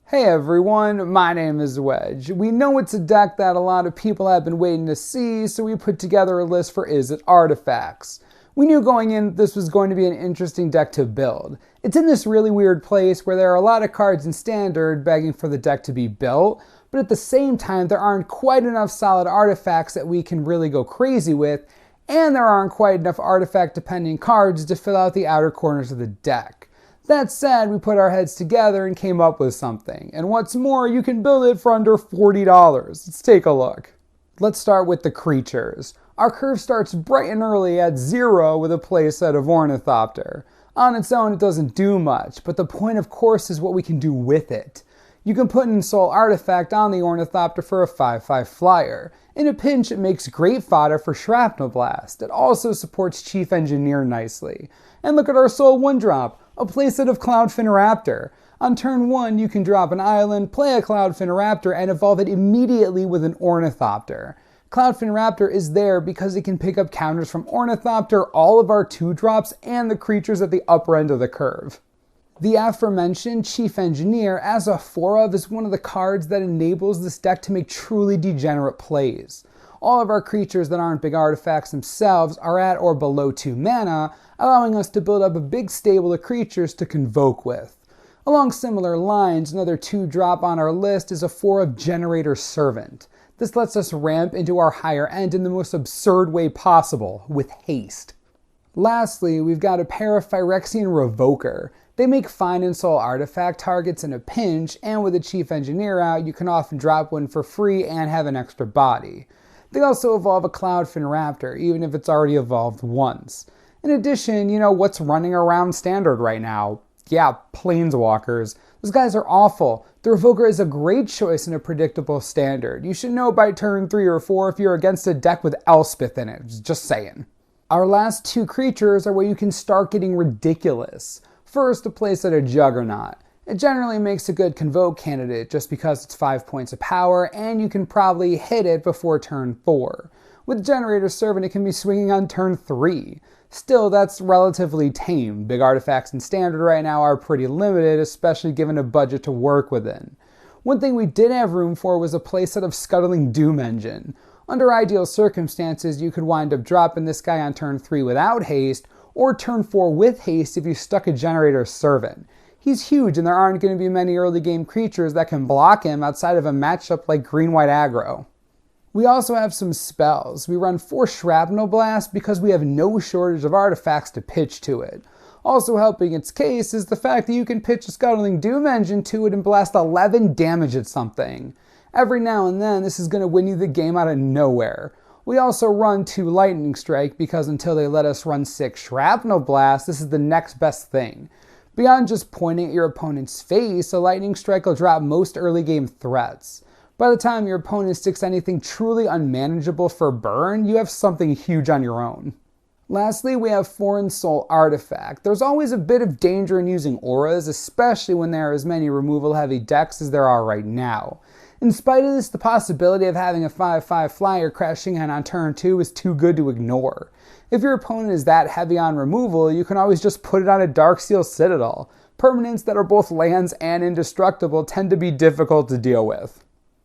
Hey everyone, my name is Wedge. We know it's a deck that a lot of people have been waiting to see, so we put together a list for Izzet Artifacts. We knew going in this was going to be an interesting deck to build. It's in this really weird place where there are a lot of cards in Standard begging for the deck to be built, but at the same time there aren't quite enough solid artifacts that we can really go crazy with, and there aren't quite enough artifact-dependent cards to fill out the outer corners of the deck. That said, we put our heads together and came up with something. And what's more, you can build it for under $40. Let's take a look. Let's start with the creatures. Our curve starts bright and early at 0 with a playset of Ornithopter. On its own, it doesn't do much, but the point, of course, is what we can do with it. You can put an Ensoul Artifact on the Ornithopter for a 5/5 flyer. In a pinch, it makes great fodder for Shrapnel Blast. It also supports Chief Engineer nicely. And look at our Soul 1-drop, a playset of Cloudfin Raptor. On turn 1, you can drop an island, play a Cloudfin Raptor, and evolve it immediately with an Ornithopter. Cloudfin Raptor is there because it can pick up counters from Ornithopter, all of our 2-drops, and the creatures at the upper end of the curve. The aforementioned Chief Engineer, as a 4-of, is one of the cards that enables this deck to make truly degenerate plays. All of our creatures that aren't big artifacts themselves are at or below 2 mana, allowing us to build up a big stable of creatures to convoke with. Along similar lines, another 2-drop on our list is a 4-of Generator Servant. This lets us ramp into our higher end in the most absurd way possible, with haste. Lastly, we've got a pair of Phyrexian Revoker. They make fine Ensoul Artifact targets in a pinch, and with a Chief Engineer out, you can often drop one for free and have an extra body. They also evolve a Cloudfin Raptor, even if it's already evolved once. In addition, you know what's running around Standard right now? Yeah, Planeswalkers. Those guys are awful. The Revoker is a great choice in a predictable Standard. You should know by turn 3 or 4 if you're against a deck with Elspeth in it, just saying. Our last 2 creatures are where you can start getting ridiculous. First, a playset of Juggernaut. It generally makes a good convoke candidate just because it's 5 points of power and you can probably hit it before turn 4. With Generator Servant, it can be swinging on turn 3. Still, that's relatively tame. Big artifacts in Standard right now are pretty limited, especially given a budget to work within. One thing we did have room for was a playset of Scuttling Doom Engine. Under ideal circumstances, you could wind up dropping this guy on turn 3 without haste, or turn 4 with haste if you stuck a Generator Servant. He's huge and there aren't going to be many early game creatures that can block him outside of a matchup like green-white aggro. We also have some spells. We run 4 Shrapnel Blast because we have no shortage of artifacts to pitch to it. Also helping its case is the fact that you can pitch a Scuttling Doom Engine to it and blast 11 damage at something. Every now and then this is going to win you the game out of nowhere. We also run 2 Lightning Strike because until they let us run 6 Shrapnel Blast, this is the next best thing. Beyond just pointing at your opponent's face, a Lightning Strike will drop most early game threats. By the time your opponent sticks anything truly unmanageable for burn, you have something huge on your own. Lastly, we have 4 Ensoul Artifact. There's always a bit of danger in using auras, especially when there are as many removal-heavy decks as there are right now. In spite of this, the possibility of having a 5/5 flyer crashing in on turn 2 is too good to ignore. If your opponent is that heavy on removal, you can always just put it on a Darksteel Citadel. Permanents that are both lands and indestructible tend to be difficult to deal with.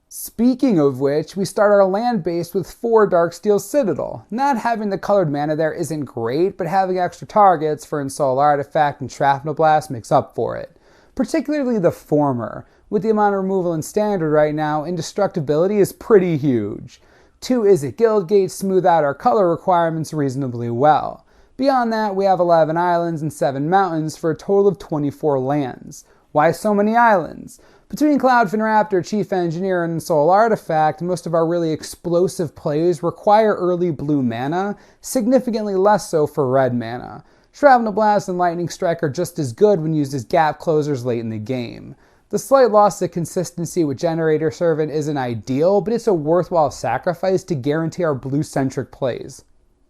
Speaking of which, we start our land base with 4 Darksteel Citadel. Not having the colored mana there isn't great, but having extra targets for Ensoul Artifact and Shrapnel Blast makes up for it. Particularly the former. With the amount of removal in Standard right now, indestructibility is pretty huge. 2 Izzet Guildgate smooth out our color requirements reasonably well. Beyond that, we have 11 islands and 7 mountains for a total of 24 lands. Why so many islands? Between Cloudfin Raptor, Chief Engineer, and Ensoul Artifact, most of our really explosive plays require early blue mana, significantly less so for red mana. Shrapnel Blast and Lightning Strike are just as good when used as gap closers late in the game. The slight loss of consistency with Generator Servant isn't ideal, but it's a worthwhile sacrifice to guarantee our blue-centric plays.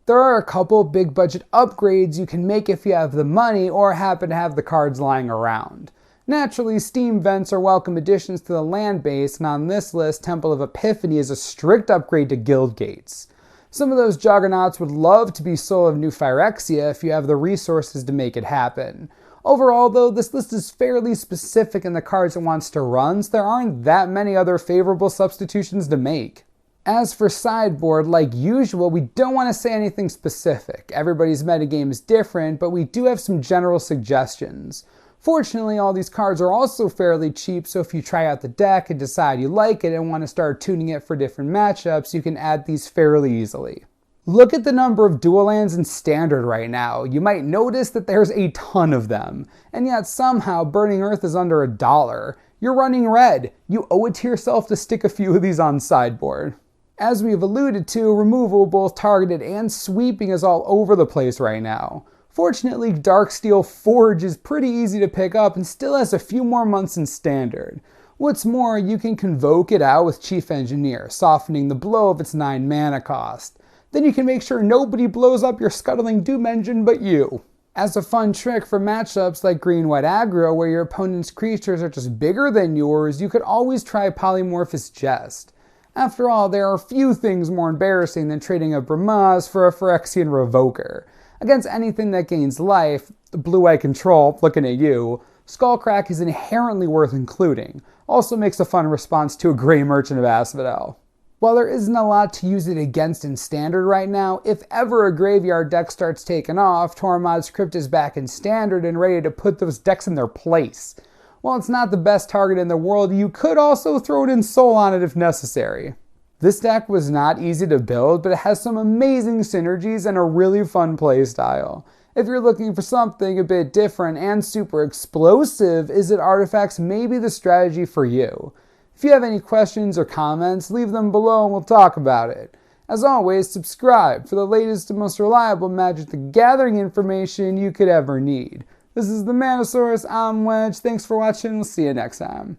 There are a couple big budget upgrades you can make if you have the money or happen to have the cards lying around. Naturally, Steam Vents are welcome additions to the land base, and on this list, Temple of Epiphany is a strict upgrade to Guildgates. Some of those Juggernauts would love to be Soul of New Phyrexia if you have the resources to make it happen. Overall though, this list is fairly specific in the cards it wants to run, so there aren't that many other favorable substitutions to make. As for sideboard, like usual, we don't want to say anything specific. Everybody's metagame is different, but we do have some general suggestions. Fortunately, all these cards are also fairly cheap, so if you try out the deck and decide you like it and want to start tuning it for different matchups, you can add these fairly easily. Look at the number of dual lands in Standard right now. You might notice that there's a ton of them, and yet somehow Burning Earth is under $1. You're running red. You owe it to yourself to stick a few of these on sideboard. As we've alluded to, removal, both targeted and sweeping, is all over the place right now. Fortunately, Darksteel Forge is pretty easy to pick up and still has a few more months in Standard. What's more, you can convoke it out with Chief Engineer, softening the blow of its 9 mana cost. Then you can make sure nobody blows up your Scuttling Doom engine but you. As a fun trick for matchups like green-white aggro, where your opponent's creatures are just bigger than yours, you could always try Polymorphous Jest. After all, there are few things more embarrassing than trading a Bramaz for a Phyrexian Revoker. Against anything that gains life, the blue-eye control, looking at you, Skullcrack is inherently worth including. Also makes a fun response to a Grey Merchant of Asphodel. While there isn't a lot to use it against in Standard right now, if ever a graveyard deck starts taking off, Tormod's Crypt is back in Standard and ready to put those decks in their place. While it's not the best target in the world, you could also throw an Ensoul on it if necessary. This deck was not easy to build, but it has some amazing synergies and a really fun playstyle. If you're looking for something a bit different and super explosive, Izzet Artifacts may be the strategy for you. If you have any questions or comments, leave them below and we'll talk about it. As always, subscribe for the latest and most reliable Magic the Gathering information you could ever need. This is the Manosaurus, I'm Wedge, thanks for watching, we'll see you next time.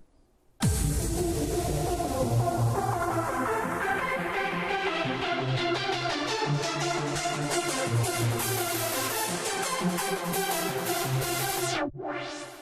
Wow.